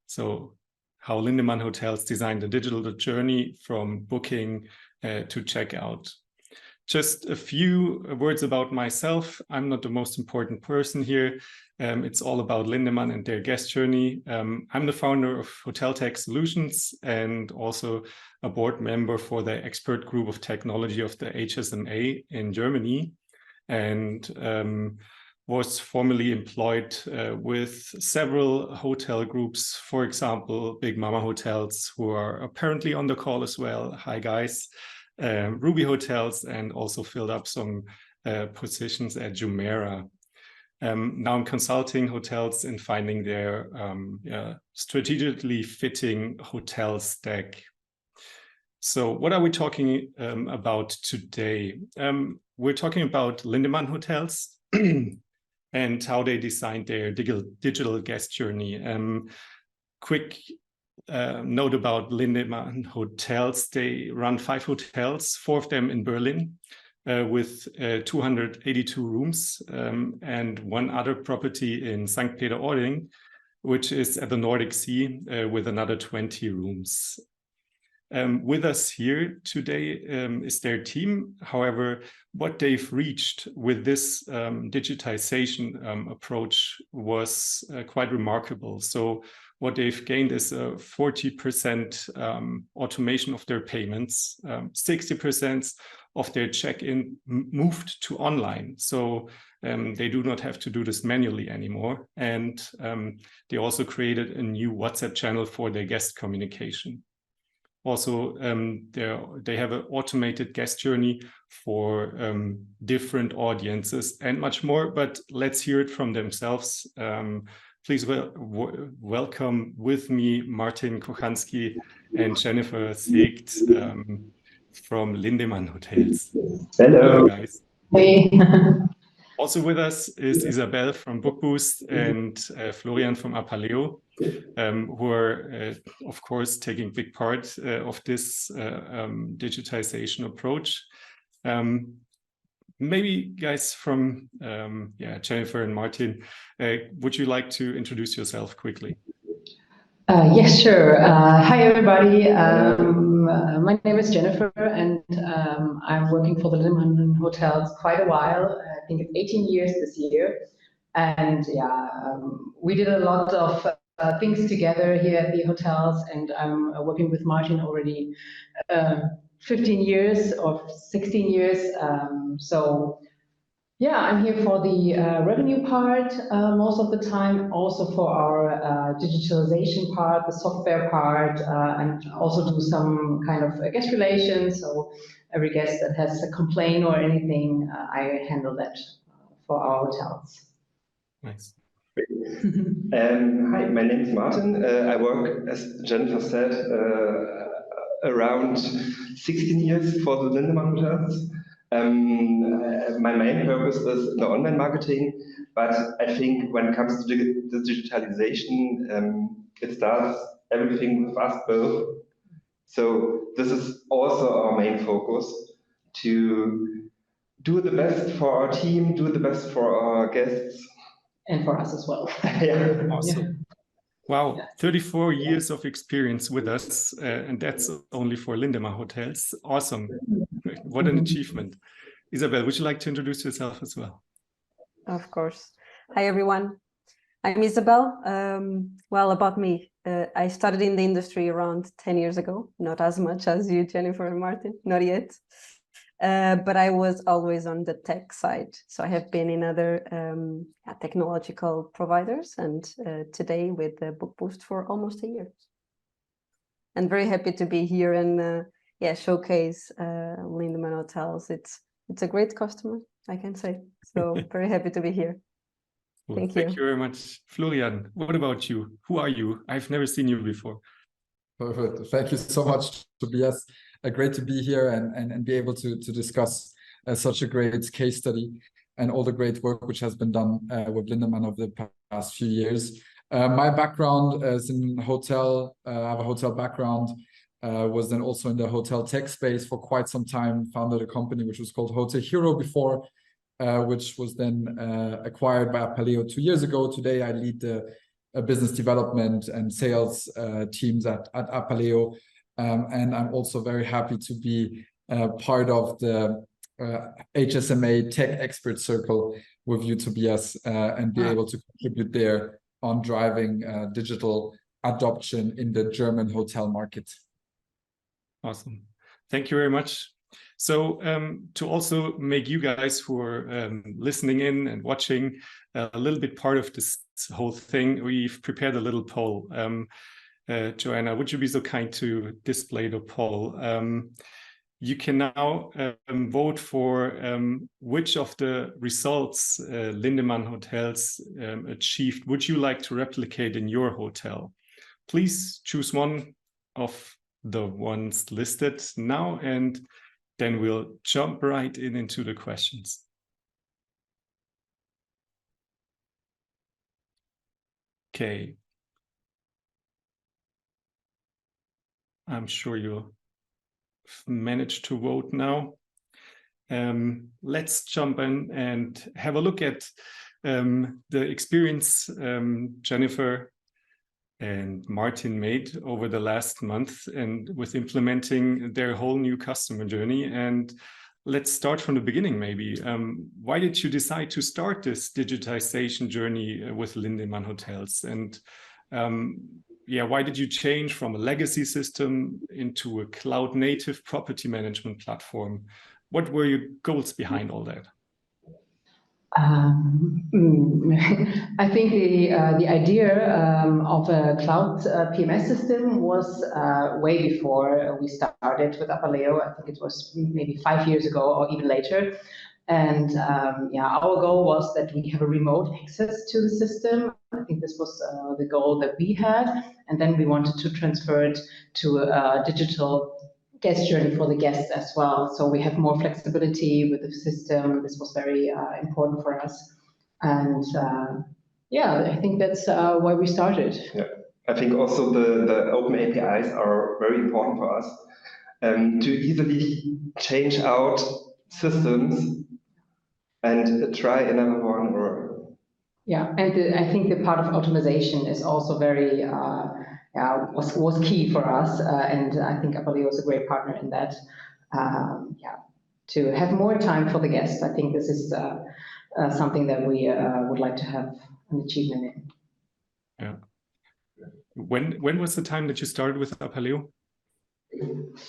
So how Lindemann Hotels designed a digital journey from booking to checkout. Just a few words about myself. I'm not the most important person here. It's all about Lindemann and their guest journey. I'm the founder of Hotel Tech Solutions and also a board member for the expert group of technology of the HSMA in Germany, and was formerly employed with several hotel groups, for example, Big Mama Hotels, who are apparently on the call as well. Hi, guys. Ruby Hotels, and also filled up some positions at Jumeirah. Now I'm consulting hotels in finding their strategically fitting hotel stack. So what are we talking about today? We're talking about Lindemann Hotels and how they designed their digital guest journey. Quick note about Lindemann Hotels. They run 5 hotels, 4 of them in Berlin, with 282 rooms, and 1 other property in St. Peter-Ording, which is at the Nordic Sea, with another 20 rooms. With us here today is their team. However, what they've reached with this digitization approach was quite remarkable. So what they've gained is a 40% automation of their payments, 60% of their check-in moved to online. So they do not have to do this manually anymore. And they also created a new WhatsApp channel for their guest communication. Also, they have an automated guest journey for different audiences and much more, but let's hear it from themselves. Please welcome with me Martin Kochanski and Jennifer Segt from Lindemann Hotels. Hello. Hello, guys. Hey. Also with us is Isabel from Bookboost and Florian from Apaleo, who are, of course, taking big part of this digitization approach. Maybe guys from Jennifer and Martin, would you like to introduce yourself quickly? Yes, sure. Hi, everybody. My name is Jennifer, and I'm working for the Lindemann Hotels quite a while. I think it's 18 years this year. And we did a lot of things together here at the hotels, and I'm working with Martin already 15 years or 16 years. So yeah, I'm here for the revenue part most of the time, also for our digitalization part, the software part, and also do some kind of guest relations. So every guest that has a complaint or anything, I handle that for our hotels. Nice. Hi, my name is Martin. I work, as Jennifer said, around 16 years for the Lindemann Hotels. My main purpose is the online marketing, but I think when it comes to the digitalization, it starts everything with us both. So this is also our main focus, to do the best for our team, do the best for our guests. And for us as well. Yeah. Awesome. Wow, 34 years of experience with us, and that's only for Lindemann Hotels. Awesome. What an achievement. Isabel, would you like to introduce yourself as well? Of course. Hi, everyone. I'm Isabel. Well, about me, I started in the industry around 10 years ago, not as much as you, Jennifer and Martin, not yet. But I was always on the tech side. So I have been in other technological providers, and today with Bookboost for almost a year. And very happy to be here and showcase Lindemann Hotels. It's a great customer, I can say. So very happy to be here. Cool. Thank you. Thank you very much. Florian, what about you? Who are you? I've never seen you before. Perfect. Thank you so much, Tobias. Great to be here and be able to discuss such a great case study and all the great work which has been done with Lindemann over the past few years. My background is in hotel. I have a hotel background. Was then also in the hotel tech space for quite some time. Founded a company which was called Hotel Hero before, which was then acquired by Apaleo 2 years ago. Today I lead the business development and sales teams at Apaleo. And I'm also very happy to be part of the HSMA Tech Expert Circle with you, Tobias, and be able to contribute there on driving digital adoption in the German hotel market. Awesome. Thank you very much. So to also make you guys who are listening in and watching a little bit part of this whole thing, we've prepared a little poll. Joanna, would you be so kind to display the poll? You can now vote for which of the results Lindemann Hotels achieved would you like to replicate in your hotel. Please choose one of the ones listed now, and then we'll jump right into the questions. Okay. I'm sure you'll manage to vote now. Let's jump in and have a look at the experience Jennifer and Martin made over the last month and with implementing their whole new customer journey. And let's start from the beginning, maybe. Why did you decide to start this digitization journey with Lindemann Hotels? And yeah, why did you change from a legacy system into a cloud-native property management platform? What were your goals behind all that? I think the idea of a cloud PMS system was way before we started with Apaleo. I think it was maybe 5 years ago or even later. And yeah, our goal was that we have a remote access to the system. I think this was the goal that we had. And then we wanted to transfer it to a digital guest journey for the guests as well. So we have more flexibility with the system. This was very important for us. And yeah, I think that's why we started. Yeah. I think also the open APIs are very important for us to easily change out systems and try another one. Or yeah, and I think the part of optimization is also very was key for us, and I think Apaleo is a great partner in that. Yeah, to have more time for the guests. I think this is something that we would like to have an achievement in. Yeah. When was the time that you started with Apaleo?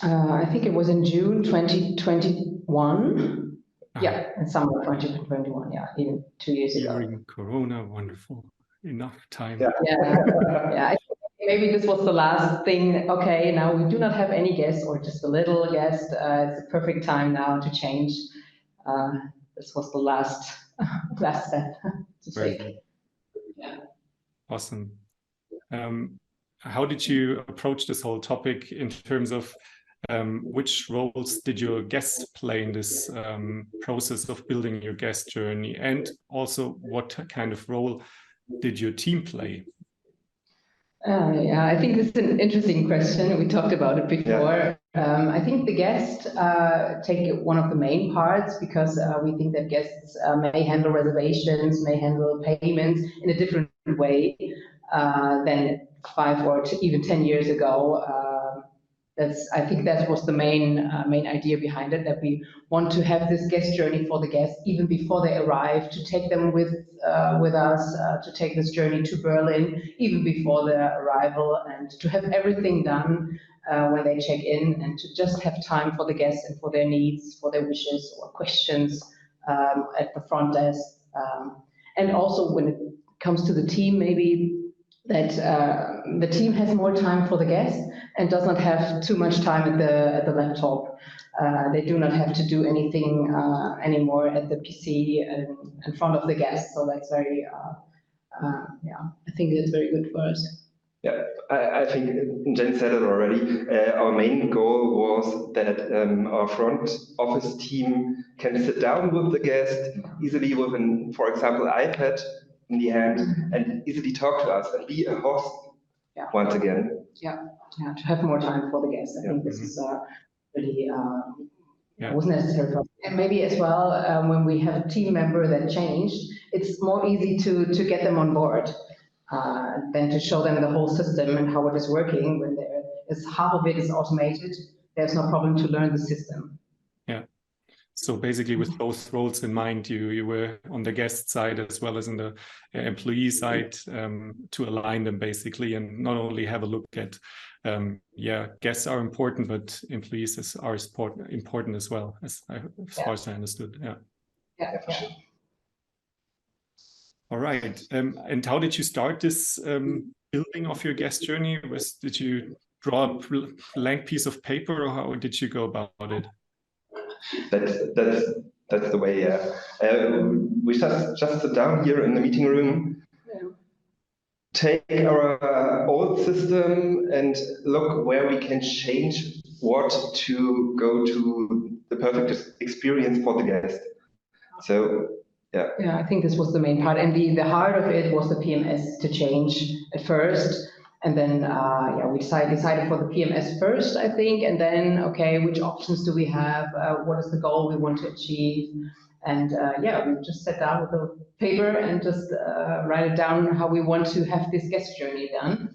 I think it was in June 2021. Yeah, in summer 2021. Yeah, even 2 years ago. During Corona, wonderful. Enough time. Yeah, yeah. I think maybe this was the last thing. Okay, now we do not have any guests or just a little guest. It's a perfect time now to change. This was the last step to take. Yeah. Awesome. How did you approach this whole topic in terms of which roles did your guests play in this process of building your guest journey? And also, what kind of role did your team play? Yeah, I think this is an interesting question. We talked about it before. Yeah. I think the guests take one of the main parts because we think that guests may handle reservations, may handle payments in a different way than 5 or even 10 years ago. I think that was the main idea behind it, that we want to have this guest journey for the guests even before they arrive, to take them with us, to take this journey to Berlin even before their arrival, and to have everything done when they check in, and to just have time for the guests and for their needs, for their wishes or questions at the front desk. And also when it comes to the team, maybe that the team has more time for the guests and does not have too much time at the laptop. They do not have to do anything anymore at the PC in front of the guests. So that's very, yeah, I think that's very good for us. Yeah, I think Jen said it already. Our main goal was that our front office team can sit down with the guest easily with an, for example, iPad in the hand and easily talk to us and be a host once again. Yeah, to have more time for the guests. I think this is really was necessary for us. And maybe as well, when we have a team member that changed, it's more easy to get them on board. than to show them the whole system and how it is working. When there is half of it is automated, there's no problem to learn the system. Yeah. So basically, with both roles in mind, you were on the guest side as well as on the employee side, to align them basically, and not only have a look at, yeah, guests are important, but employees are important as well, as far as I understood. Yeah. Yeah. All right. And how did you start this building of your guest journey? Did you draw a blank piece of paper, or how did you go about it? That's the way. Yeah. We just sit down here in the meeting room, take our old system and look where we can change what to go to the perfect experience for the guest. So yeah. Yeah, I think this was the main part, and the heart of it was the PMS to change at first, and then yeah, we decided for the PMS first, I think, and then okay, which options do we have? What is the goal we want to achieve? And yeah, we just sat down with a paper and just write it down how we want to have this guest journey done.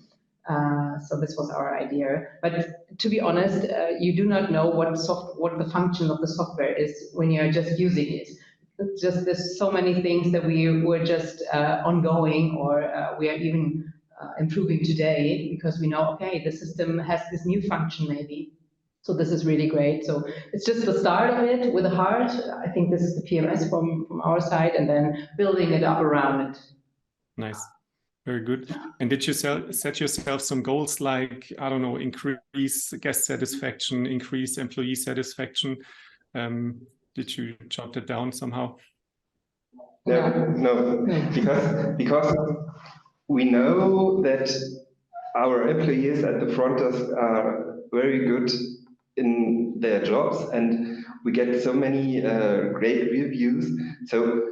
So this was our idea. But to be honest, you do not know what the function of the software is when you're just using it. It's just there's so many things that we were just ongoing, or we are even improving today, because we know, okay, the system has this new function maybe. So this is really great. So it's just the start of it with a heart. I think this is the PMS from our side, and then building it up around it. Nice. Very good. And did you set yourself some goals like, I don't know, increase guest satisfaction, increase employee satisfaction? Did you jot that down somehow? No, because we know that our employees at the front desk are very good in their jobs, and we get so many great reviews. So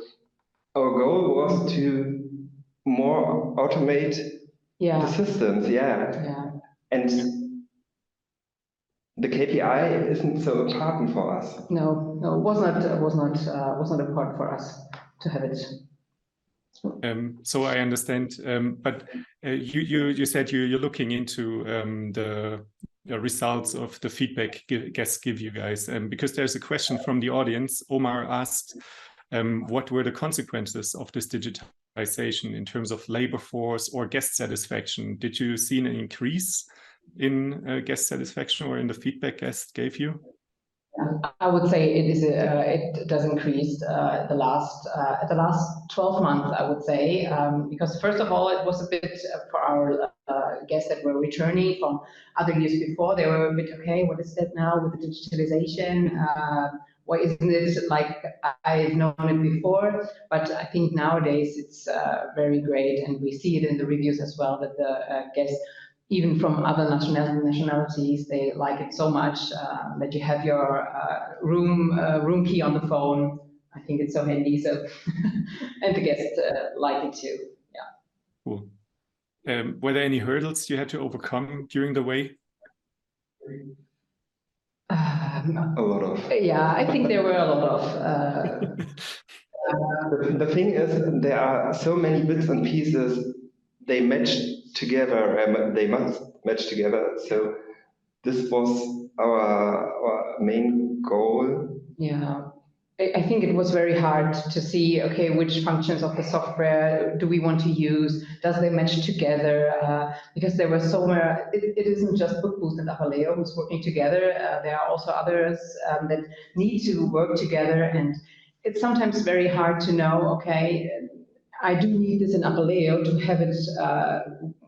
our goal was to more automate the systems, and the KPI isn't so important for us. No, it was not important for us to have it. So I understand, but you said you're looking into the results of the feedback guests give you guys, because there's a question from the audience. Omar asked, what were the consequences of this digitalization in terms of labor force or guest satisfaction? Did you see an increase in guest satisfaction or in the feedback guests gave you? I would say it does increase the last 12 months, I would say, because first of all, it was a bit for our guests that were returning from other years before. They were a bit, okay, what is that now with the digitalization? Why isn't it like I've known it before? But I think nowadays it's very great, and we see it in the reviews as well, that the guests, even from other nationalities, they like it so much that you have your room key on the phone. I think it's so handy. So, and the guests like it too. Yeah. Cool. Were there any hurdles you had to overcome during the way? A lot of. Yeah, I think there were a lot of. The thing is, there are so many bits and pieces. They match together, they must match together. So this was our main goal. Yeah, I think it was very hard to see, okay, which functions of the software do we want to use? Does they match together? Because there were so many, it isn't just Bookboost and Apaleo who's working together. There are also others that need to work together, and it's sometimes very hard to know, okay, I do need this in Apaleo to have it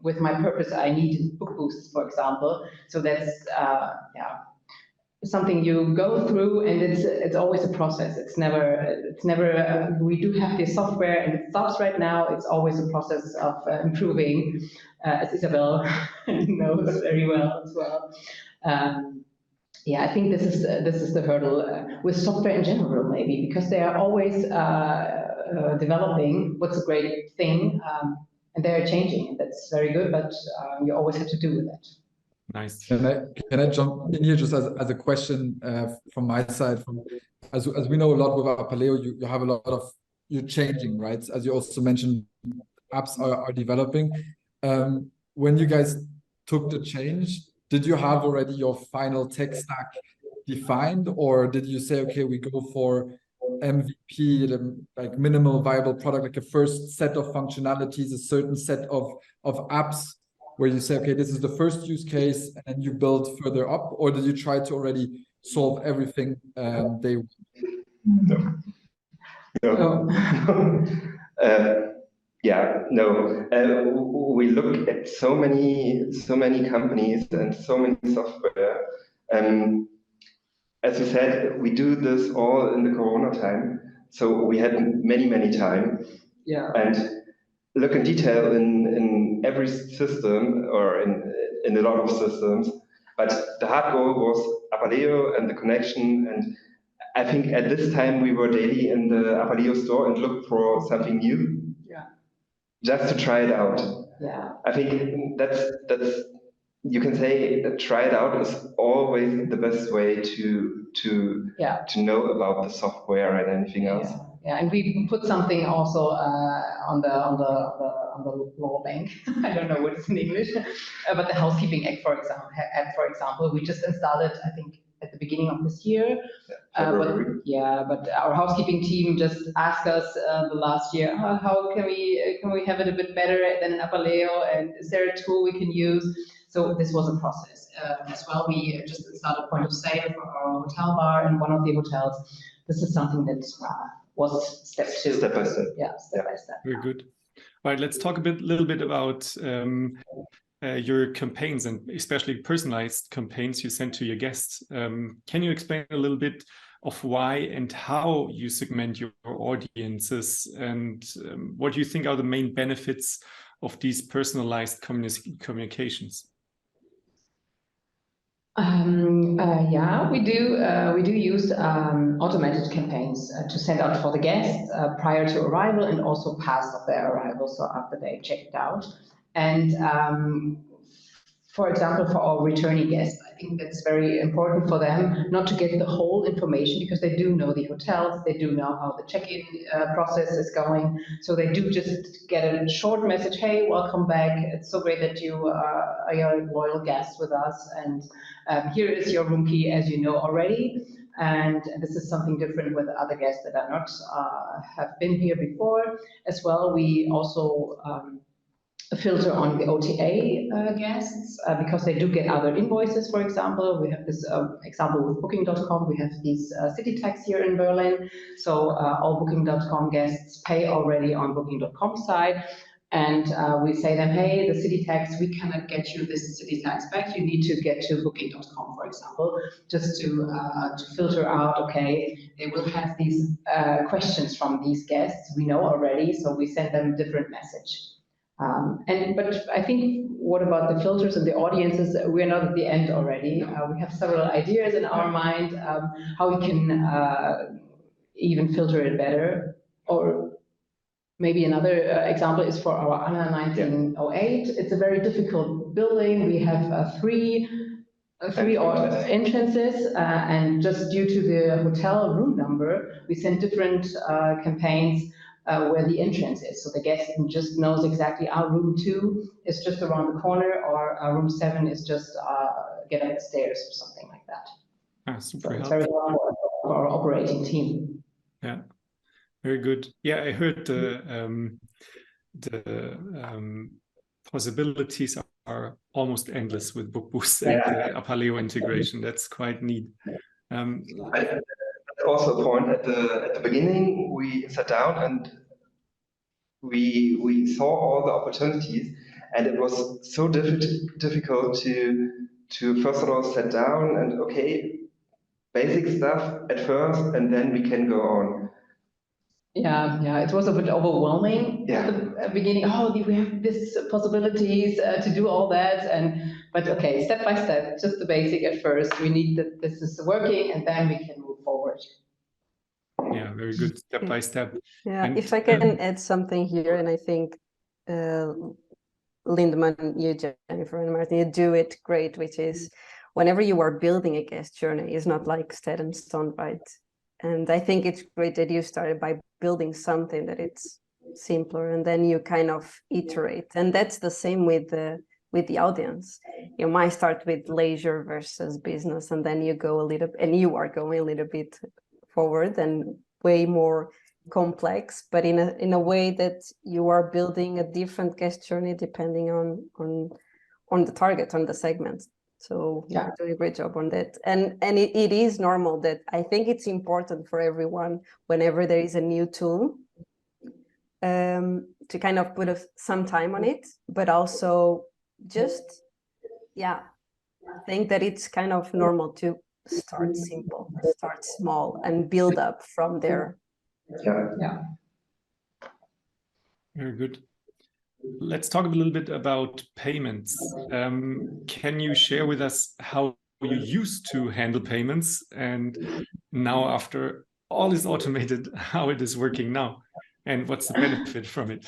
with my purpose I need in Bookboost, for example. So that's something you go through, and it's always a process. It's never we do have this software and it stops right now. It's always a process of improving, as Isabel knows very well as well. Yeah, I think this is the hurdle with software in general, maybe, because they are always developing. What's a great thing, and they are changing, and that's very good. But you always have to do with that. Nice. Can I jump in here just as a question from my side? As we know a lot with Apaleo, you have a lot of, you're changing, right? As you also mentioned, apps are developing. When you guys took the change, did you have already your final tech stack defined, or did you say, okay, we go for MVP, like minimal viable product, like a first set of functionalities, a certain set of apps, where you say, okay, this is the first use case, and you build further up, or did you try to already solve everything day one? No. Yeah, no. We look at so many companies and so many software. As you said, we do this all in the Corona time, so we had many time. Yeah. And look in detail in every system or in a lot of systems. But the hard goal was Apaleo and the connection. And I think at this time we were daily in the Apaleo store and looked for something new. Yeah. Just to try it out. Yeah. I think that's you can say that try it out is always the best way to know about the software and anything else. Yeah, and we put something also on the law bank. I don't know what it's in English, but the housekeeping app, for example, we just installed it, I think, at the beginning of this year. But our housekeeping team just asked us the last year, how can we have it a bit better than an Apaleo, and is there a tool we can use? So this was a process. As well, we just installed a point of sale for our hotel bar in one of the hotels. This is something that was step 2. Step by step. Yeah, step by step. Very good. All right, let's talk a little bit about your campaigns, and especially personalized campaigns you send to your guests. Can you explain a little bit of why and how you segment your audiences, and what do you think are the main benefits of these personalized communications? Yeah, we do use automated campaigns to send out for the guests prior to arrival and also past of their arrival, so after they checked out. And for example, for our returning guests, I think that's very important for them not to get the whole information, because they do know the hotels, they do know how the check-in process is going. So they do just get a short message, hey, welcome back. It's so great that you are a loyal guest with us. And here is your room key, as you know already. And this is something different with other guests that are not have been here before. As well, we also filter on the OTA guests because they do get other invoices, for example. We have this example with Booking.com. We have these city tax here in Berlin. So all Booking.com guests pay already on Booking.com side. And we say them, hey, the city tax, we cannot get you this city tax back. You need to get to Booking.com, for example, just to filter out, okay, they will have these questions from these guests. We know already, so we send them a different message. But I think, what about the filters and the audiences? We're not at the end already. We have several ideas in our mind how we can even filter it better. Or maybe another example is for our ANA 1908. It's a very difficult building. We have three entrances, and just due to the hotel room number, we send different campaigns where the entrance is. So the guest just knows exactly our room 2 is just around the corner, or our room 7 is just get up the stairs or something like that. Super so it's very helpful for our operating team. Yeah, very good. Yeah, I heard the possibilities are almost endless with Bookboost and the Apaleo integration. That's quite neat. That's also a point. At the beginning, we sat down and we saw all the opportunities, and it was so difficult to first of all sit down and, okay, basic stuff at first, and then we can go on. Yeah, it was a bit overwhelming at the beginning. Oh, we have these possibilities to do all that, but okay, step by step, just the basic at first. We need that this is working, and then we can move forward. Yeah, very good, step by step. Yeah, and, if I can add something here, and I think Lindemann, you, Jennifer, and Martin, you do it great, which is whenever you are building a guest journey, it's not like set in stone, right? And I think it's great that you started by building something that it's simpler, and then you kind of iterate. And that's the same with the audience. You might start with leisure versus business, and then you go a little, and you are going a little bit forward and way more complex, but in a way that you are building a different guest journey depending on the target, on the segment. So Yeah, you're doing a great job on that. And it is normal that I think it's important for everyone whenever there is a new tool to kind of put some time on it, but also just, yeah, think that it's kind of normal to start simple, start small, and build up from there. yeah. Very good. Let's talk a little bit about payments. Can you share with us how you used to handle payments, and now after all is automated, how it is working now, and what's the benefit from it?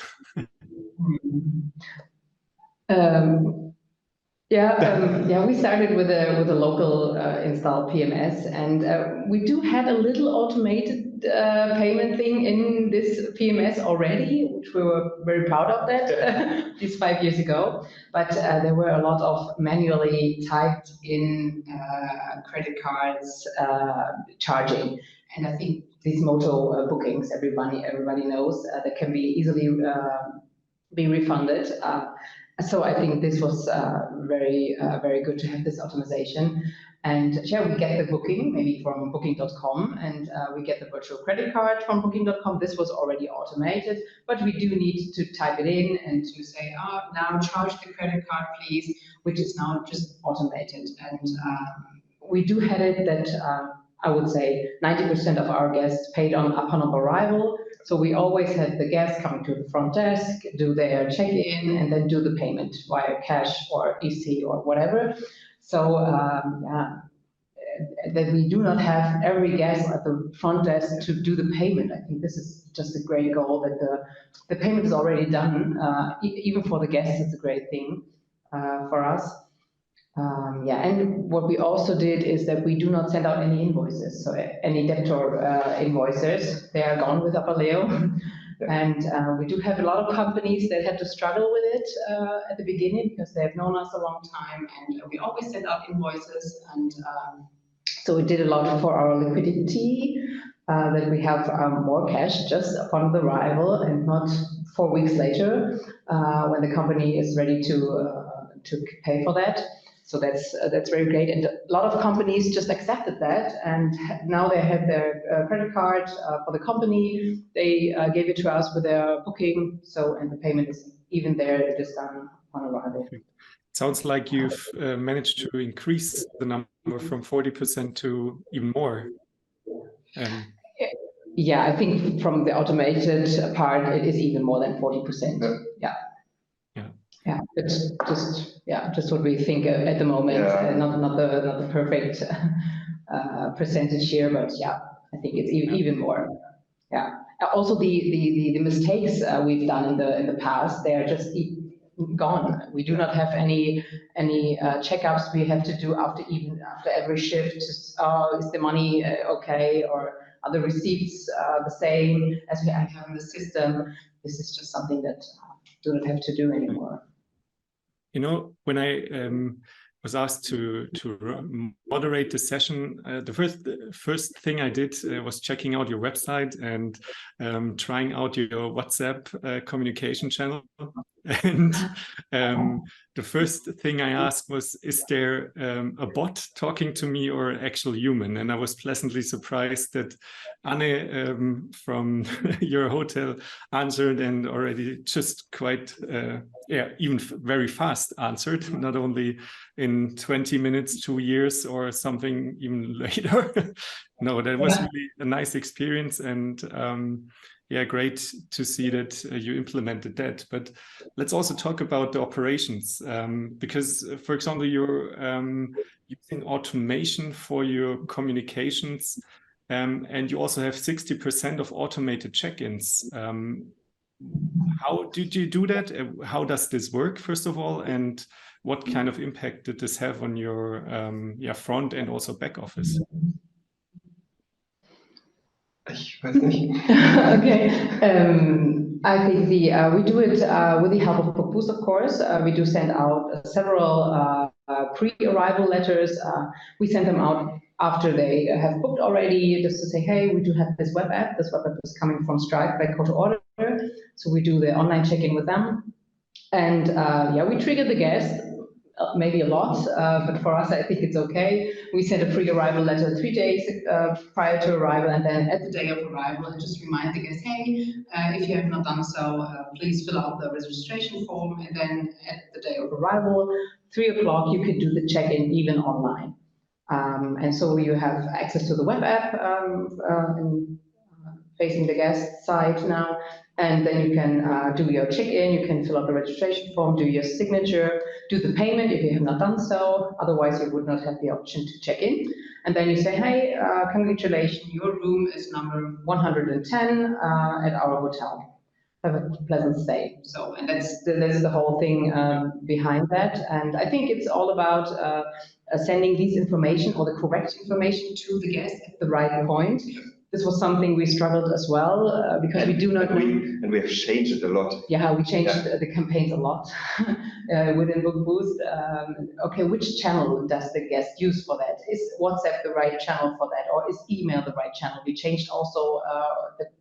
We started with a local installed PMS, and we do have a little automated payment thing in this PMS already, which we were very proud of that these 5 years ago. But there were a lot of manually typed in credit cards charging, and I think these moto bookings, everybody knows that can be easily be refunded. So I think this was very good to have this optimization. And yeah, we get the booking maybe from booking.com, and we get the virtual credit card from booking.com. This was already automated, but we do need to type it in and to say, now charge the credit card, please, which is now just automated. And we do have it that I would say 90% of our guests paid upon arrival. So we always had the guests coming to the front desk, do their check-in, and then do the payment via cash or EC or whatever. So that we do not have every guest at the front desk to do the payment. I think this is just a great goal, that the payment is already done. Even for the guests, it's a great thing for us. And what we also did is that we do not send out any invoices. So any debtor invoices, they are gone with Apaleo. And we do have a lot of companies that had to struggle with it at the beginning because they have known us a long time, and we always send out invoices. And so we did a lot for our liquidity, that we have more cash just upon the arrival and not 4 weeks later when the company is ready to pay for that. So that's very great, and a lot of companies just accepted that, and now they have their credit card for the company. They gave it to us with their booking, and the payment is even there. It is done on arrival. It sounds like you've managed to increase the number from 40% to even more. Yeah, I think from the automated part, it is even more than 40%. Yeah, it's just what we think at the moment. Not the perfect percentage here, but yeah, I think it's even more. Yeah. Also, the mistakes we've done in the past, they are just gone. We do not have any checkups we have to do after every shift. Is the money okay, or are the receipts the same as we have in the system? This is just something that do not have to do anymore. You know, when I was asked to moderate the session, the first thing I did was checking out your website and trying out your WhatsApp communication channel. And the first thing I asked was, is there a bot talking to me or an actual human? And I was pleasantly surprised that Anne from your hotel answered, and already just quite, even very fast answered, not only in 20 minutes, 2 years or something even later. No, that was really a nice experience, and great to see that you implemented that. But let's also talk about the operations, because, for example, you're using automation for your communications, and you also have 60% of automated check-ins. How did you do that? How does this work, first of all? And what kind of impact did this have on your front and also back office? Ich weiß nicht. Okay. I think we do it with the help of Bookboost, of course. We do send out several pre-arrival letters. We send them out after they have booked already, just to say, hey, we do have this web app. This web app is coming from Stripe by Call to Order. So we do the online check-in with them. And yeah, we trigger the guest, maybe a lot, but for us, I think it's okay. We send a pre-arrival letter 3 days prior to arrival, and then at the day of arrival, just remind the guest, hey, if you have not done so, please fill out the registration form, and then at the day of arrival, 3 o'clock, you can do the check-in even online. And so you have access to the web app facing the guest side now, and then you can do your check-in, you can fill out the registration form, do your signature, do the payment if you have not done so, otherwise you would not have the option to check in. And then you say, hey, congratulations, your room is number 110 at our hotel. Have a pleasant stay. So, and that's the whole thing behind that. And I think it's all about sending these information or the correct information to the guest at the right point. This was something we struggled as well because we do not know. And we have changed it a lot. Yeah, we changed the campaigns a lot within Bookboost. Okay, which channel does the guest use for that? Is WhatsApp the right channel for that, or is email the right channel? We changed also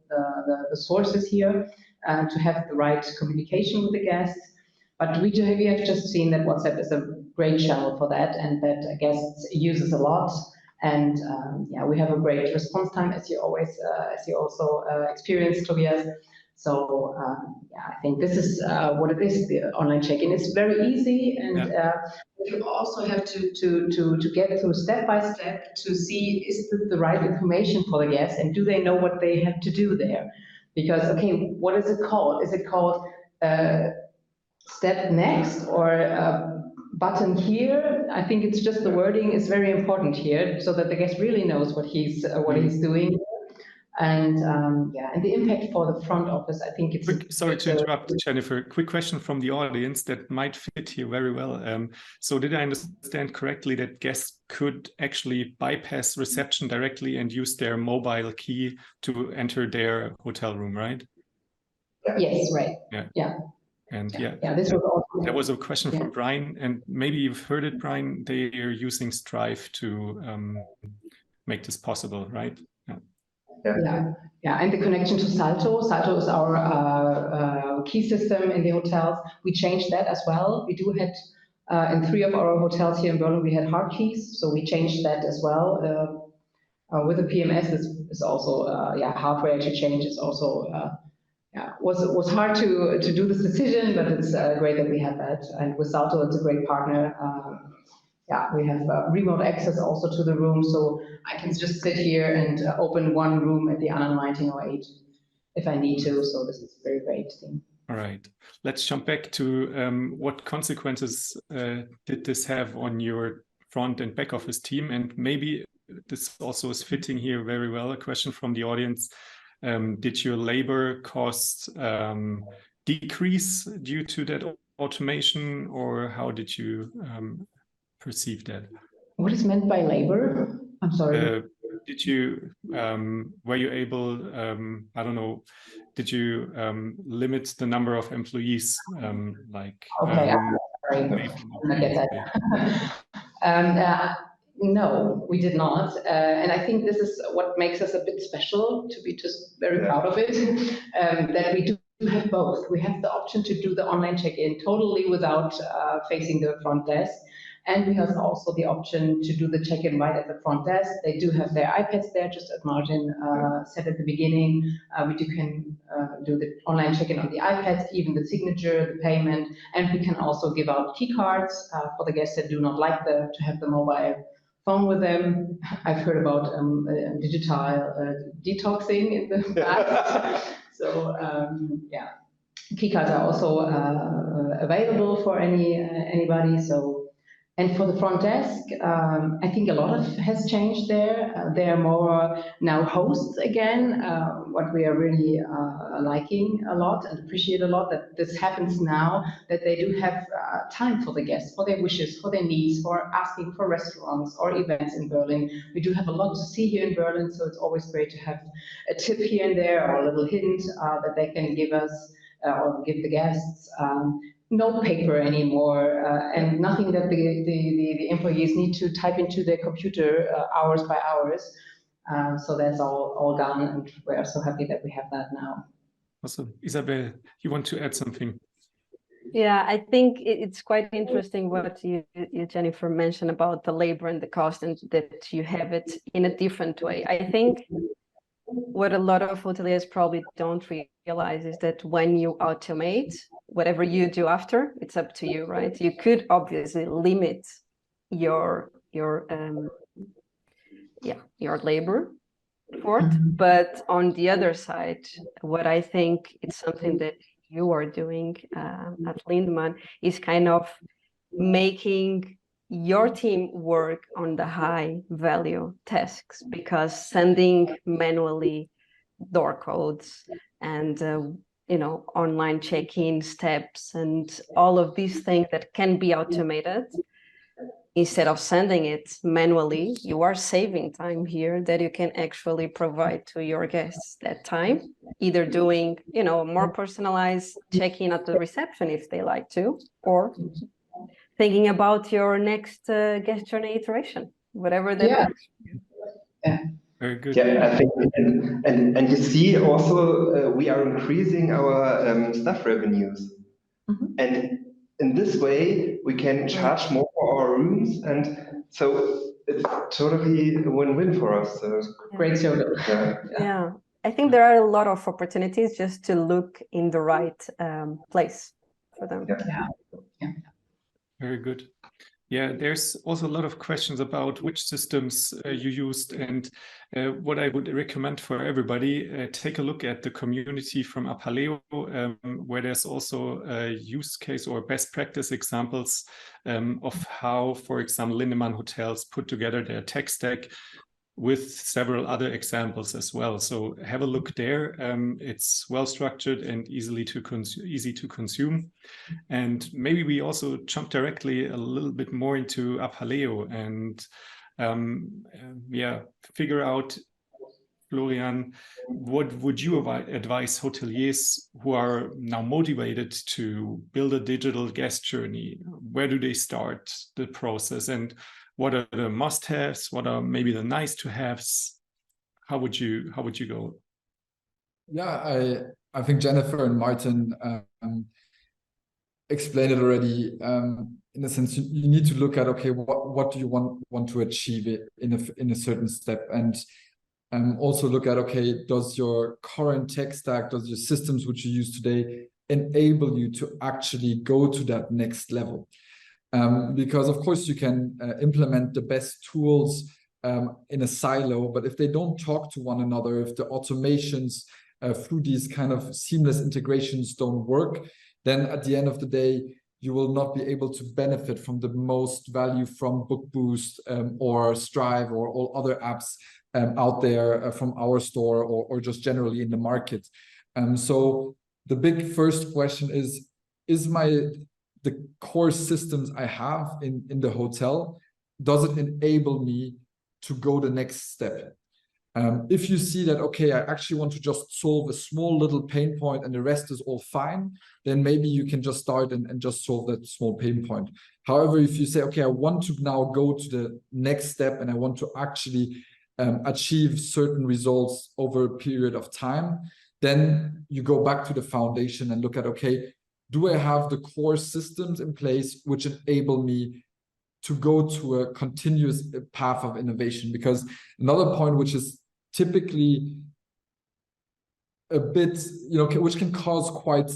the sources here to have the right communication with the guest. But we have just seen that WhatsApp is a great channel for that, and that guests uses a lot. And yeah, we have a great response time, as you also experienced, Tobias. So yeah, I think this is what it is. The online check-in is very easy, and you also have to get through step by step to see is the right information for the guests, and do they know what they have to do there? Because okay, what is it called? Is it called step next or button here? I think it's just the wording is very important here, so that the guest really knows what he's doing. And yeah, and the impact for the front office, I think it's... Sorry to interrupt, Jennifer. Quick question from the audience that might fit here very well. So did I understand correctly that guests could actually bypass reception directly and use their mobile key to enter their hotel room, right? Yes, right. Yeah. And this was also... There was a question from Brian, and maybe you've heard it, Brian. They are using Strive to make this possible, right? Yeah, and the connection to Salto. Salto is our key system in the hotels. We changed that as well. We do have in 3 of our hotels here in Berlin, we had hard keys, so we changed that as well. With the PMS, this is also hardware to change is also was hard to do this decision, but it's great that we have that. And with Salto, it's a great partner. We have remote access also to the room, so I can just sit here and open one room at the ANA 1908 if I need to. So this is a very great thing. All right, let's jump back to what consequences did this have on your front and back office team? And maybe this also is fitting here very well. A question from the audience. Did your labor costs decrease due to that automation, or how did you perceive that? What is meant by labor? I'm sorry. Did you were you able? I don't know. Did you limit the number of employees? Okay, sorry. I get that. No, we did not. And I think this is what makes us a bit special, to be just very proud of it, that we do have both. We have the option to do the online check-in totally without facing the front desk. And we have also the option to do the check-in right at the front desk. They do have their iPads there, just as Martin said at the beginning. We can do the online check-in on the iPads, even the signature, the payment, and we can also give out key cards for the guests that do not like to have the mobile phone with them. I've heard about digital detoxing in the past. So key cards are also available for anybody. So And for the front desk, I think a lot has changed there. They are more now hosts again, what we are really liking a lot and appreciate a lot, that this happens now, that they do have time for the guests, for their wishes, for their needs, for asking for restaurants or events in Berlin. We do have a lot to see here in Berlin, so it's always great to have a tip here and there or a little hint that they can give us or give the guests. No paper anymore, and nothing that the employees need to type into their computer hours by hours. So that's all gone, and we're so happy that we have that now. Awesome. Isabel, you want to add something? Yeah, I think it's quite interesting what you Jennifer mentioned about the labor and the cost, and that you have it in a different way. I think what a lot of hoteliers probably don't realize is that when you automate, whatever you do after, it's up to you, right? You could obviously limit your labor force, but on the other side, what I think it's something that you are doing at Lindemann is kind of making your team work on the high value tasks, because sending manually door codes and online check-in steps and all of these things that can be automated, instead of sending it manually, you are saving time here that you can actually provide to your guests that time, either doing more personalized check-in at the reception if they like to, or thinking about your next guest journey iteration, whatever that works. Yeah. Very good. Yeah, I think, and you see also we are increasing our staff revenues, and in this way we can charge more for our rooms, and so it's totally a win-win for us. So. Great show. Yeah, I think there are a lot of opportunities just to look in the right place for them. Yeah. Very good. Yeah, there's also a lot of questions about which systems you used, and what I would recommend for everybody, take a look at the community from Apaleo, where there's also a use case or best practice examples of how, for example, Lindemann hotels put together their tech stack, with several other examples as well. So have a look there. It's well structured and easy to consume. And maybe we also jump directly a little bit more into Apaleo and figure out, Florian, what would you advise hoteliers who are now motivated to build a digital guest journey? Where do they start the process, and what are the must-haves? What are maybe the nice-to-haves? How would you go? Yeah, I think Jennifer and Martin explained it already. In a sense, you need to look at, okay, what do you want to achieve in a certain step, and also look at, okay, does your current tech stack, does your systems which you use today enable you to actually go to that next level? Because of course you can implement the best tools in a silo, but if they don't talk to one another, if the automations through these kind of seamless integrations don't work, then at the end of the day, you will not be able to benefit from the most value from Bookboost or Strive or all other apps out there from our store or just generally in the market. So the big first question is the core systems I have in the hotel, does it enable me to go the next step? If you see that, okay, I actually want to just solve a small little pain point and the rest is all fine, then maybe you can just start and just solve that small pain point. However, if you say, okay, I want to now go to the next step and I want to actually achieve certain results over a period of time, then you go back to the foundation and look at, okay, do I have the core systems in place which enable me to go to a continuous path of innovation? Because another point which is typically a bit, which can cause quite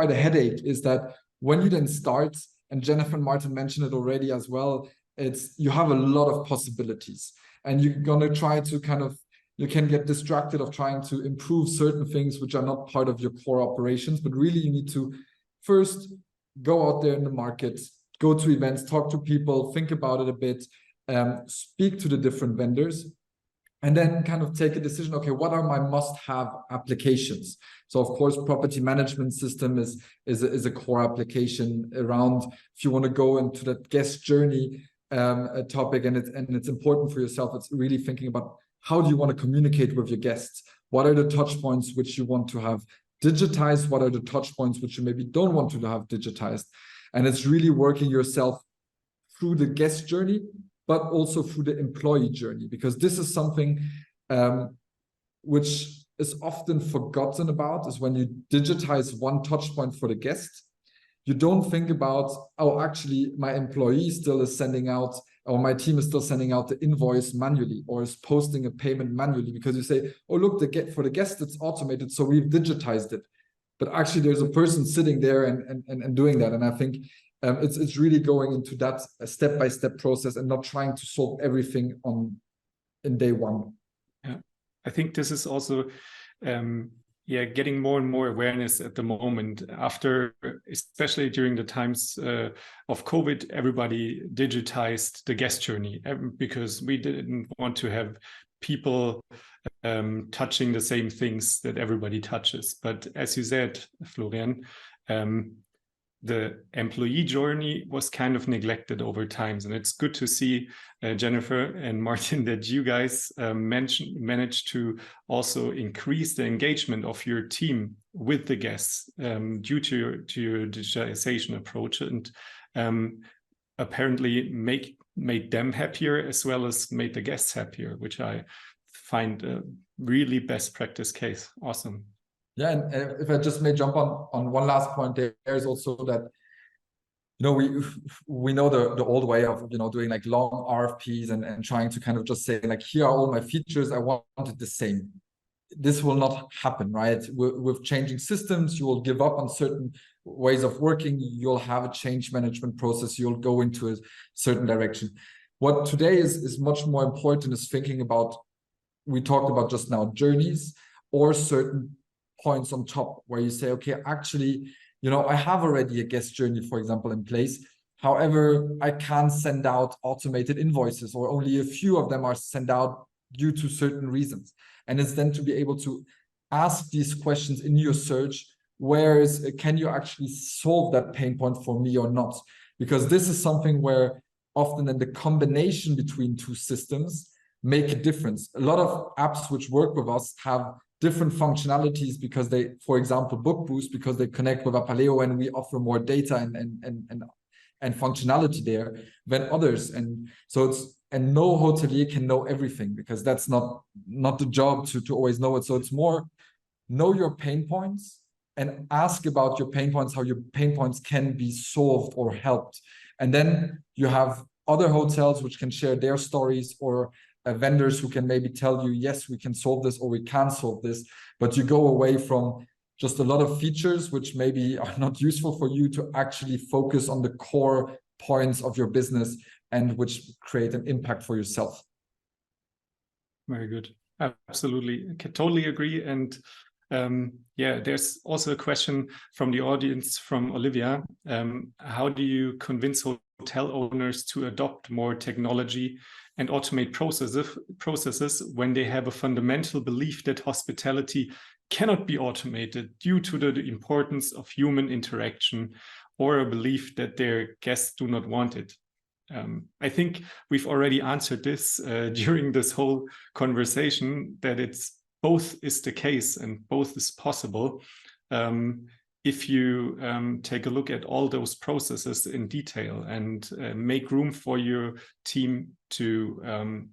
a headache, is that when you then start, and Jennifer and Martin mentioned it already as well, you have a lot of possibilities, and you're gonna try to you can get distracted of trying to improve certain things which are not part of your core operations, but really you need to first go out there in the market, go to events, talk to people, think about it a bit, speak to the different vendors, and then kind of take a decision, okay, what are my must-have applications? So of course, property management system is a core application around, if you want to go into that guest journey topic, and it's important for yourself, it's really thinking about how do you want to communicate with your guests? What are the touch points which you want to have digitized? What are the touch points which you maybe don't want to have digitized? And it's really working yourself through the guest journey, but also through the employee journey, because this is something which is often forgotten about, is when you digitize one touch point for the guest, you don't think about, oh, actually my employee still is sending out, or my team is still sending out the invoice manually, or is posting a payment manually, because you say, oh, look, for the guest, it's automated, so we've digitized it. But actually there's a person sitting there and doing that. And I think it's really going into that step-by-step process and not trying to solve everything in day one. Yeah, I think this is also getting more and more awareness at the moment, after, especially during the times of COVID, everybody digitized the guest journey because we didn't want to have people touching the same things that everybody touches. But as you said, Florian, the employee journey was kind of neglected over times. And it's good to see, Jennifer and Martin, that you guys managed to also increase the engagement of your team with the guests due to your digitalization approach, and apparently made them happier as well as made the guests happier, which I find a really best practice case. Awesome. Yeah, and if I just may jump on one last point, there's also that, we know the old way of, doing like long RFPs and trying to kind of just say like, here are all my features, I want it the same. This will not happen, right? With changing systems, you will give up on certain ways of working, you'll have a change management process, you'll go into a certain direction. What today is much more important is thinking about, we talked about just now, journeys or certain points on top where you say, okay, actually, I have already a guest journey, for example, in place. However, I can't send out automated invoices, or only a few of them are sent out due to certain reasons. And it's then to be able to ask these questions in your search, can you actually solve that pain point for me or not? Because this is something where often in the combination between two systems make a difference. A lot of apps which work with us have different functionalities because they, for example, Bookboost, because they connect with Apaleo and we offer more data and functionality there than others. And so no hotelier can know everything, because that's not the job to always know it. So it's more know your pain points and ask about your pain points, how your pain points can be solved or helped. And then you have other hotels which can share their stories, or vendors who can maybe tell you, yes, we can solve this, or we can't solve this, but you go away from just a lot of features which maybe are not useful for you to actually focus on the core points of your business and which create an impact for yourself. Very good. Absolutely. I can totally agree. And there's also a question from the audience from Olivia. How do you convince hotel owners to adopt more technology and automate processes when they have a fundamental belief that hospitality cannot be automated due to the importance of human interaction, or a belief that their guests do not want it? I think we've already answered this during this whole conversation, that it's both is the case and both is possible. If you take a look at all those processes in detail and make room for your team to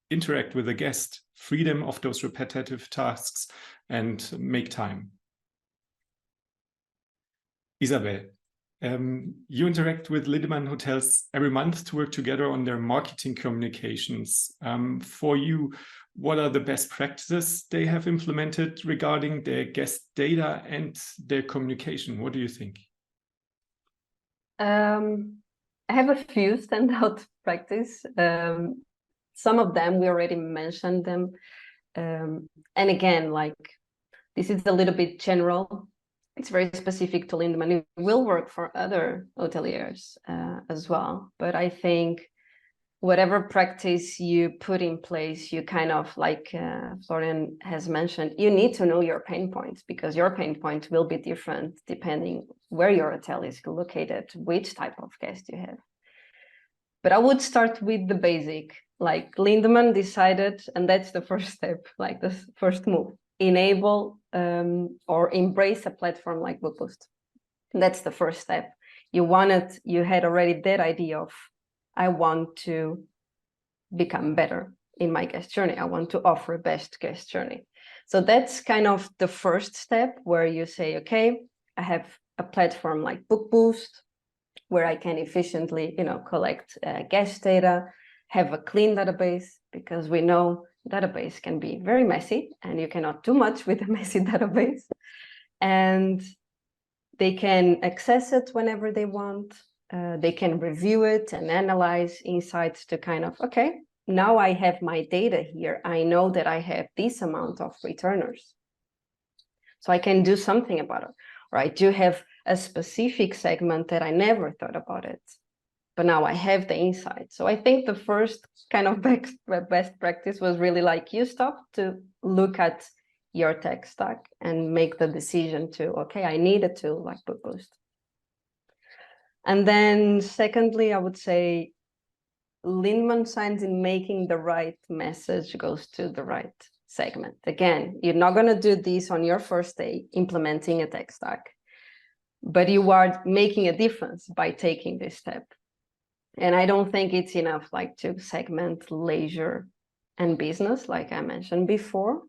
interact with the guest, free them of those repetitive tasks, and make time. Isabel, you interact with Lindemann hotels every month to work together on their marketing communications. For you, what are the best practices they have implemented regarding their guest data and their communication? What do you think? I have a few standout practice. Some of them, we already mentioned them. And again, like, this is a little bit general. it's very specific to Lindemann. It will work for other hoteliers as well. But I think whatever practice you put in place, you kind of, like Florian has mentioned, you need to know your pain points, because your pain point will be different depending where your hotel is located, which type of guest you have. But I would start with the basic, like Lindemann decided, and that's the first step, like the first move, enable or embrace a platform like Bookboost. That's the first step. You had already that idea of, I want to become better in my guest journey. I want to offer best guest journey. So that's kind of the first step, where you say, okay, I have a platform like Bookboost, where I can efficiently, collect guest data, have a clean database, because we know database can be very messy and you cannot do much with a messy database. And they can access it whenever they want. They can review it and analyze insights to kind of, okay, now I have my data here. I know that I have this amount of returners, so I can do something about it. Or I do have a specific segment that I never thought about it, but now I have the insight. So I think the first kind of best practice was really like, you stop to look at your tech stack and make the decision to, okay, I need a tool like Bookboost. And then secondly, I would say Lindemann signs in making the right message goes to the right segment. Again, you're not going to do this on your first day implementing a tech stack, but you are making a difference by taking this step. And I don't think it's enough like to segment leisure and business, like I mentioned before.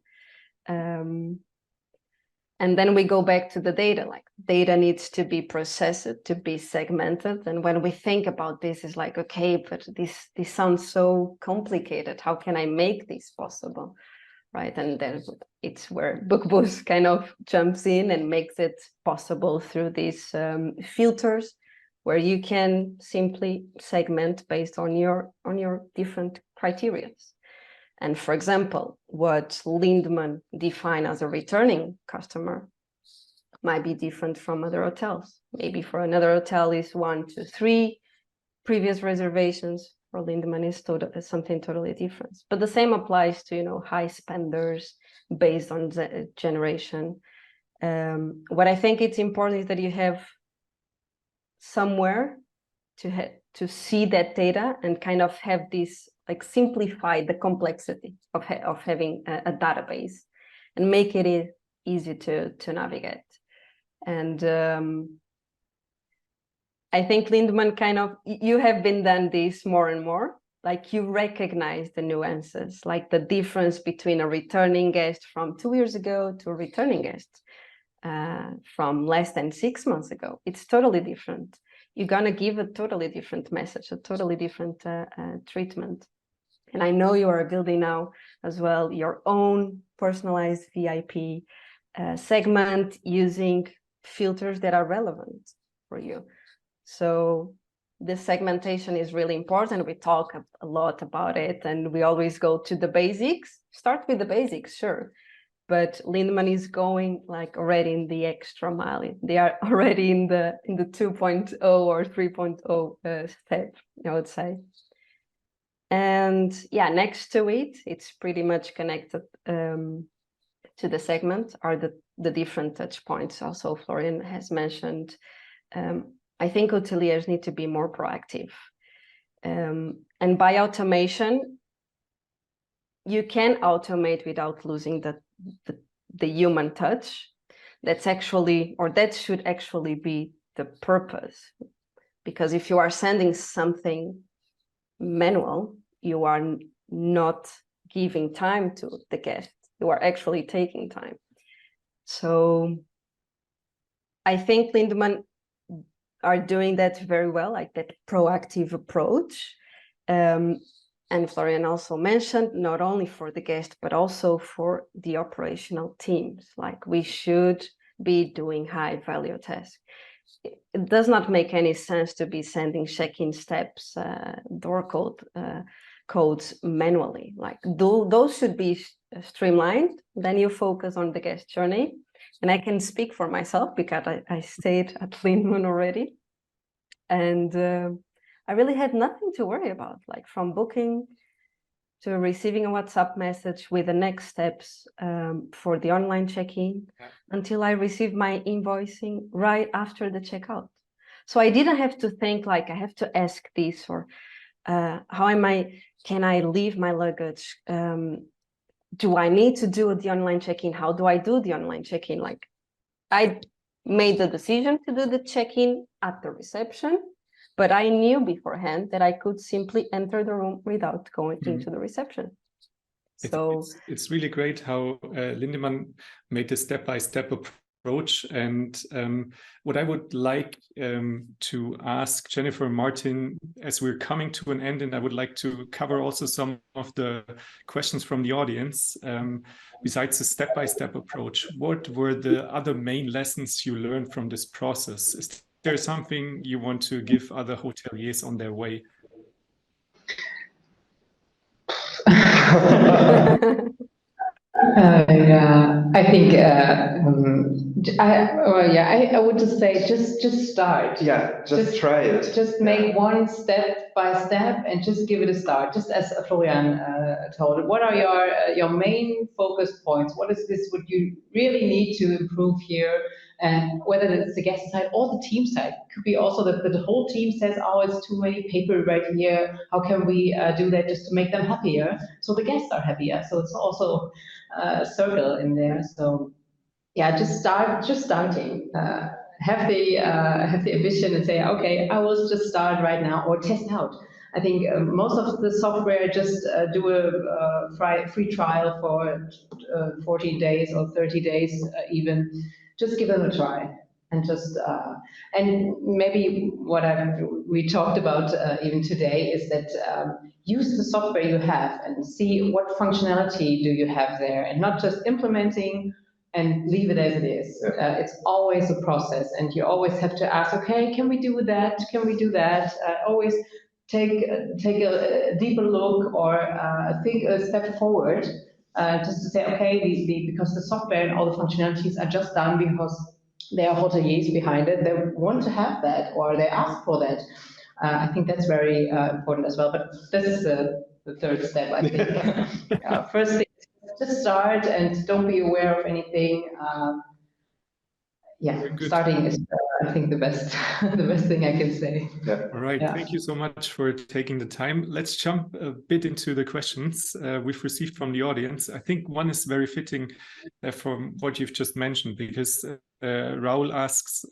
And then we go back to the data, like data needs to be processed, to be segmented. And when we think about this, it's like, okay, but this sounds so complicated. How can I make this possible? Right. And then it's where Bookboost kind of jumps in and makes it possible through these filters, where you can simply segment based on your different criteria. And for example, what Lindemann define as a returning customer might be different from other hotels. Maybe for another hotel is 1 to 3 previous reservations. For Lindemann is something totally different. But the same applies to high spenders based on the generation. What I think it's important is that you have somewhere to see that data and kind of have this, like, simplify the complexity of having a database and make it easy to navigate. And I think Lindemann kind of, you have been done this more and more, like you recognize the nuances, like the difference between a returning guest from 2 years ago to a returning guest from less than 6 months ago. It's totally different. You're going to give a totally different message, a totally different treatment. And I know you are building now as well your own personalized VIP segment using filters that are relevant for you. So this segmentation is really important. We talk a lot about it, and we always go to the basics. Start with the basics, sure. But Lindemann is going like already in the extra mile. They are already in the 2.0 or 3.0 step, I would say. And yeah, next to it, it's pretty much connected to the segment are the different touch points. Also, Florian has mentioned, I think hoteliers need to be more proactive. And by automation, you can automate without losing the human touch. That's actually, or that should actually be the purpose. Because if you are sending something manual, you are not giving time to the guest. You are actually taking time. So I think Lindemann are doing that very well, like that proactive approach. And Florian also mentioned, not only for the guest, but also for the operational teams. Like we should be doing high value tasks. It does not make any sense to be sending check-in steps, door codes manually. Like those should be streamlined. Then you focus on the guest journey. And I can speak for myself because I stayed at Lindemann already. And I really had nothing to worry about, like from booking to receiving a WhatsApp message with the next steps for the online check-in, until I received my invoicing right after the checkout. So I didn't have to think like I have to ask this, or can I leave my luggage? Do I need to do the online check-in? How do I do the online check-in? Like, I made the decision to do the check-in at the reception, but I knew beforehand that I could simply enter the room without going into the reception. So it's really great how Lindemann made a step-by-step approach. And what I would like to ask Jennifer and Martin, as we're coming to an end, and I would like to cover also some of the questions from the audience, besides the step-by-step approach, what were the other main lessons you learned from this process? Is there something you want to give other hoteliers on their way? Yeah, I think I would just say just start. Yeah, just try it. Just make one step by step and just give it a start. Just as Florian told, what are your main focus points? What is this? What you really need to improve here? And whether it's the guest side or the team side, could be also that the whole team says, oh, it's too many paper right here. How can we do that just to make them happier? So the guests are happier. So it's also a circle in there. So yeah, just starting. Have the ambition and say, okay, I will just start right now, or test out. I think most of the software just do a free trial for 14 days or 30 days even. Just give them a try, and just and maybe what we talked about even today is that use the software you have and see what functionality do you have there, and not just implementing and leave it as it is. It's always a process, and you always have to ask, okay, can we do that? Can we do that? Always take a deeper look, or think a step forward, just to say, okay, because the software and all the functionalities are just done because there are hoteliers behind it. They want to have that, or they ask for that. I think that's very important as well. But this is the third step, I think. First thing, just start and don't be aware of anything. Starting is, I think, the best thing I can say. All right, thank you so much for taking the time. Let's jump a bit into the questions we've received from the audience. I think one is very fitting from what you've just mentioned, because Raul asks,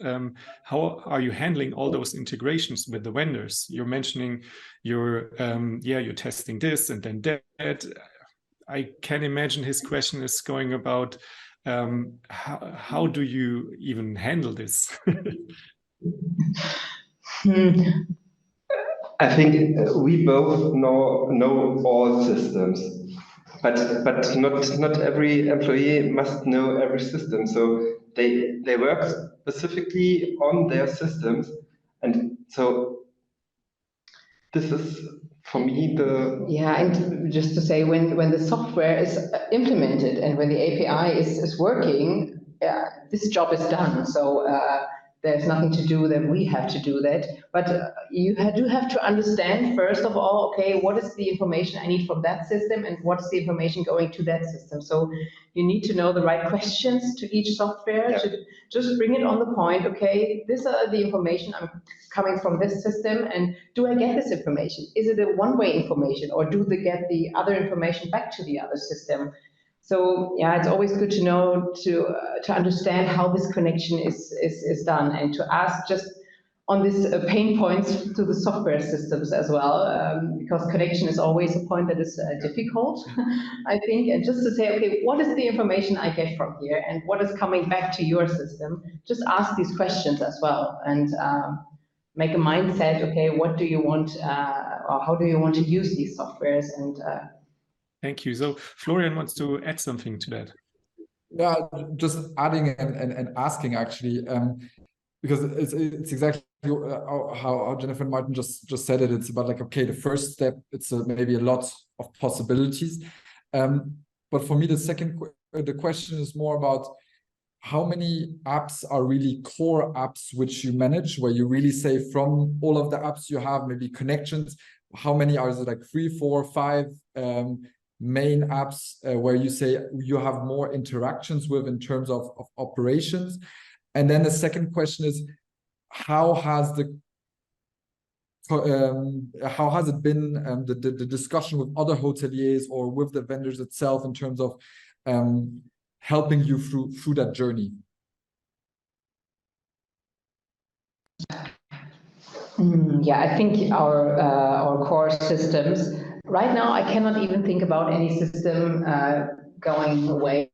how are you handling all those integrations with the vendors? You're mentioning you're testing this and then that. I can imagine his question is going about how do you even handle this? I think we both know all systems, but not every employee must know every system. So they work specifically on their systems, and so this is for me and just to say, when the software is implemented and when the API is working, this job is done. So there's nothing to do that we have to do that. But you do have to understand, first of all, okay, what is the information I need from that system and what's the information going to that system. So you need to know the right questions to each software. To just bring it on the point, okay, these are the information I'm coming from this system, and do I get this information? Is it a one-way information, or do they get the other information back to the other system? So yeah, it's always good to know, to understand how this connection is done, and to ask just on this pain points to the software systems as well, because connection is always a point that is difficult, I think. And just to say, okay, what is the information I get from here, and what is coming back to your system? Just ask these questions as well, and make a mindset. Okay, what do you want, or how do you want to use these softwares? And thank you. So Florian wants to add something to that. Yeah, just adding and asking actually, because it's exactly how Jennifer and Martin just said it. It's about like, okay, the first step, it's maybe a lot of possibilities. But for me, the question is more about, how many apps are really core apps which you manage, where you really say from all of the apps you have, maybe connections, how many are it, like 3, 4, 5 main apps where you say you have more interactions with in terms of operations? And then the second question is, how has it been the discussion with other hoteliers or with the vendors itself in terms of helping you through that journey? Yeah, I think our core systems right now, I cannot even think about any system going away.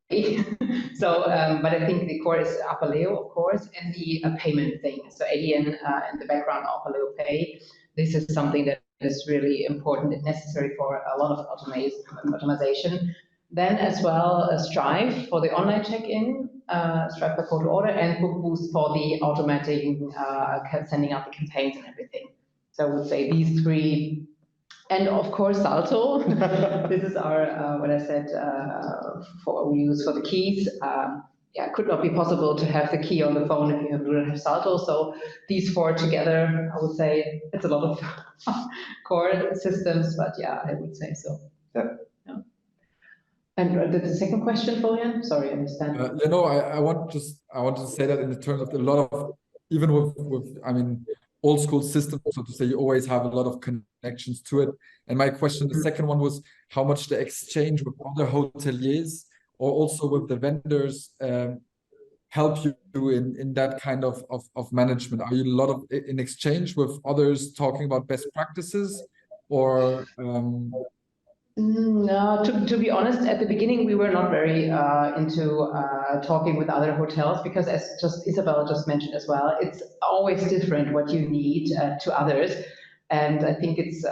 So, but I think the core is Apaleo, of course, and the payment thing. So ADN in the background, Apaleo Pay. This is something that is really important and necessary for a lot of automation. Then as well, Strive for the online check-in, Strive for call to order, and Bookboost for the automatic sending out the campaigns and everything. So I would say these three. And of course, Salto. This is our, what I said, we use for the keys. Yeah, it could not be possible to have the key on the phone if you don't have Salto. So these four together, I would say it's a lot of core systems, but yeah, I would say so. Yeah. Yeah. And the second question, Florian? Sorry, I missed that. You know, I want to say that in the terms of a lot of, even with I mean, old school systems, so to say, you always have a lot of connections to it. And my question, the second one, was how much the exchange with other hoteliers or also with the vendors help you in that kind of management? Are you a lot of in exchange with others talking about best practices, or No, to be honest, at the beginning we were not very into talking with other hotels, because as just Isabel just mentioned as well, it's always different what you need to others, and I think it's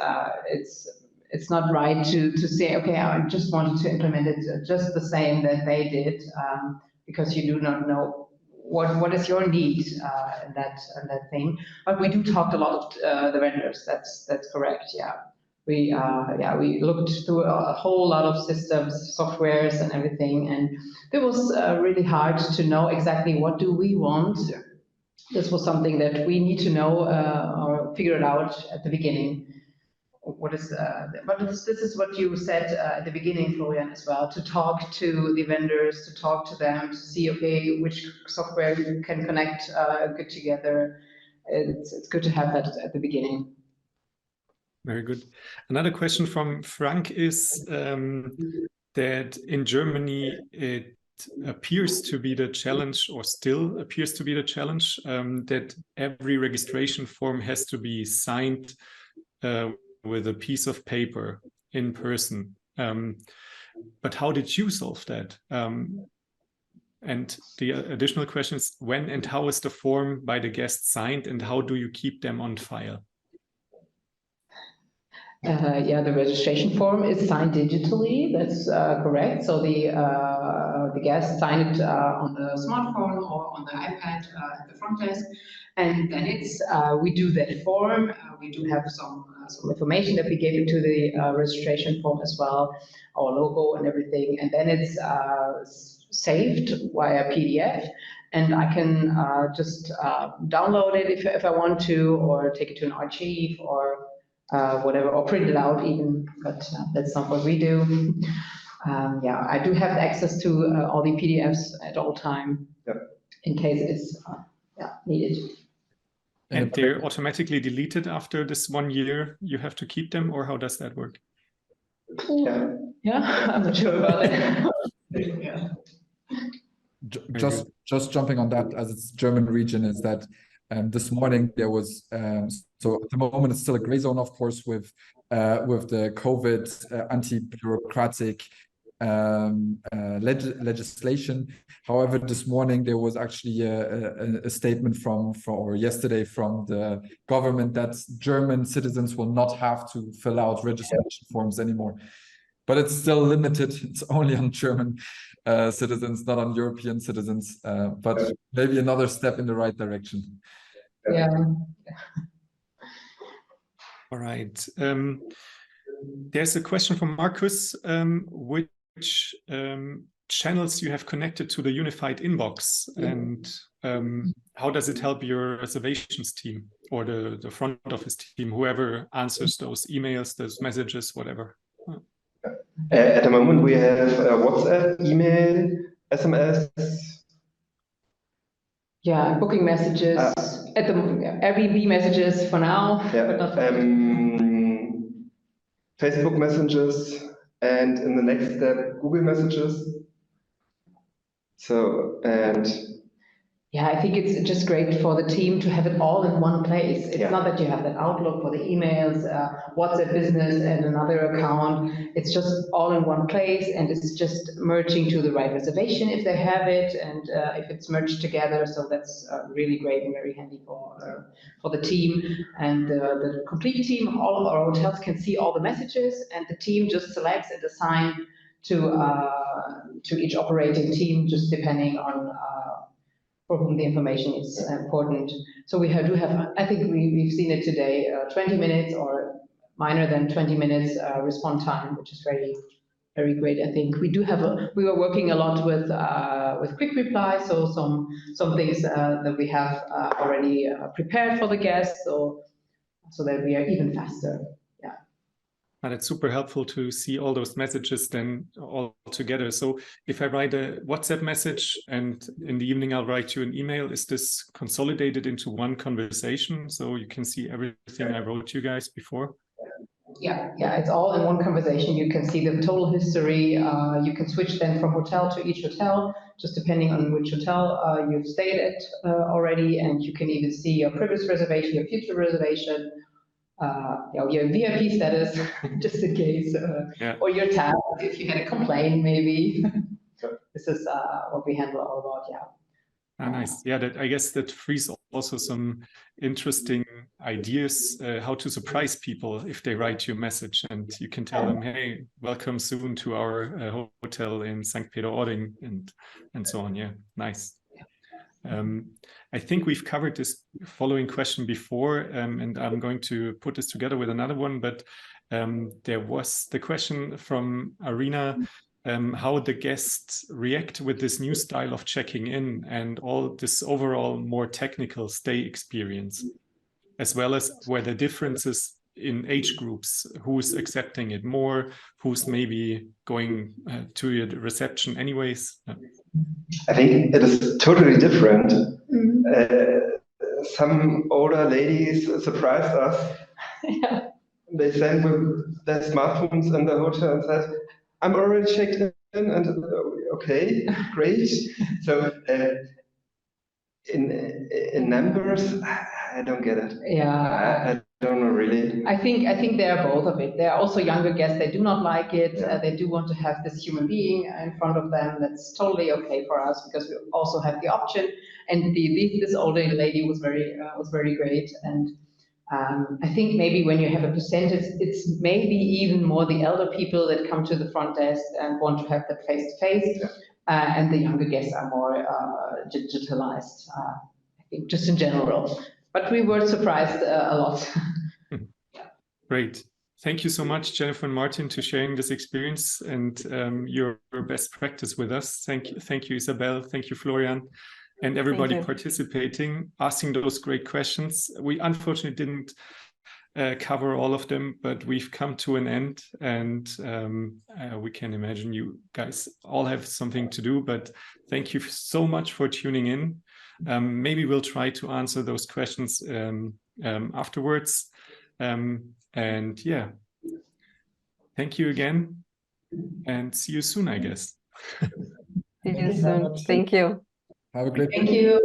not right to say, okay, I just wanted to implement it just the same that they did, because you do not know what is your need in that thing. But we do talk a lot of the vendors. That's correct. Yeah. We looked through a whole lot of systems, softwares, and everything, and it was really hard to know exactly what do we want. This was something that we need to know or figure it out at the beginning. This is what you said at the beginning, Florian, as well, to talk to the vendors, to talk to them, to see, okay, which software you can connect good together. It's good to have that at the beginning. Very good. Another question from Frank is that in Germany it appears to be the challenge, or still appears to be the challenge, that every registration form has to be signed with a piece of paper in person. But how did you solve that? And the additional question is, when and how is the form by the guest signed, and how do you keep them on file? Yeah, the registration form is signed digitally. That's correct. So the guests sign it on the smartphone or on the iPad at the front desk, and then it's we do that form. We do have some information that we gave into the registration form as well, our logo and everything, and then it's saved via PDF. And I can just download it if I want to, or take it to an archive, or whatever, or print it out even, but that's not what we do. Yeah, I do have access to all the PDFs at all time, in case it's needed. And they're automatically deleted after this 1 year? You have to keep them, or how does that work? Yeah, I'm not sure about that. Yeah. Just jumping on that, as it's German region, is that this morning there was so at the moment it's still a gray zone, of course, with the COVID anti-bureaucratic legislation. However, this morning there was actually a statement or yesterday from the government that German citizens will not have to fill out registration forms anymore. But it's still limited. It's only on German citizens, not on European citizens. But maybe another step in the right direction. Yeah. All right. There's a question from Marcus, which channels you have connected to the unified inbox, and how does it help your reservations team or the front office team, whoever answers those emails, those messages, whatever? At the moment, we have WhatsApp, email, SMS. Yeah, booking messages. At the Airbnb messages for now, Yeah, but not for Facebook messages, and in the next step, Google messages. So, and yeah, I think it's just great for the team to have it all in one place. It's not that you have that Outlook for the emails, WhatsApp business and another account. It's just all in one place, and it's just merging to the right reservation if they have it, and if it's merged together. So that's really great and very handy for the team. And the complete team, all of our hotels can see all the messages, and the team just selects and assigns to each operating team, just depending on for whom the information is important. So we do have, I think we've seen it today, 20 minutes or minor than 20 minutes response time, which is very, very great. I think we do have we were working a lot with quick reply, so some things that we have already prepared for the guests, so that we are even faster. And it's super helpful to see all those messages then all together. So if I write a WhatsApp message and in the evening I'll write you an email, is this consolidated into one conversation so you can see everything I wrote you guys before? Yeah, it's all in one conversation. You can see the total history. You can switch then from hotel to each hotel, just depending on which hotel you've stayed at already, and you can even see your previous reservation, your future reservation, your VIP status, just in case, or your tab if you had a complaint, maybe. This is what we handle all about, Nice. Yeah, I guess that frees also some interesting ideas how to surprise people if they write you a message, and you can tell them, hey, welcome soon to our hotel in St. Peter-Ording, and so on. Yeah, nice. I think we've covered this following question before, and I'm going to put this together with another one, but there was the question from Arena, how the guests react with this new style of checking in and all this overall more technical stay experience, as well as where the differences in age groups, who's accepting it more, who's maybe going to your reception anyways. I think it is totally different. Some older ladies surprised us. Yeah. They sent with their smartphones in the hotel and said, I'm already checked in, and okay, great. So in numbers, I don't get it. Yeah. I don't know really. I think they are both of it. There are also younger guests, they do not like it. They do want to have this human being in front of them. That's totally okay for us because we also have the option. And this older lady was very great. And I think maybe when you have a percentage, it's maybe even more the elder people that come to the front desk and want to have that face-to-face. And the younger guests are more digitalized, I think, just in general. But we were surprised a lot. Great. Thank you so much, Jennifer and Martin, to sharing this experience and your best practice with us. Thank you, Isabel. Thank you, Florian, and everybody participating, asking those great questions. We unfortunately didn't cover all of them, but we've come to an end, and we can imagine you guys all have something to do, but thank you so much for tuning in. Maybe we'll try to answer those questions afterwards. And yeah, thank you again, and see you soon, I guess. See you soon. Thank you. Have a great Thank you.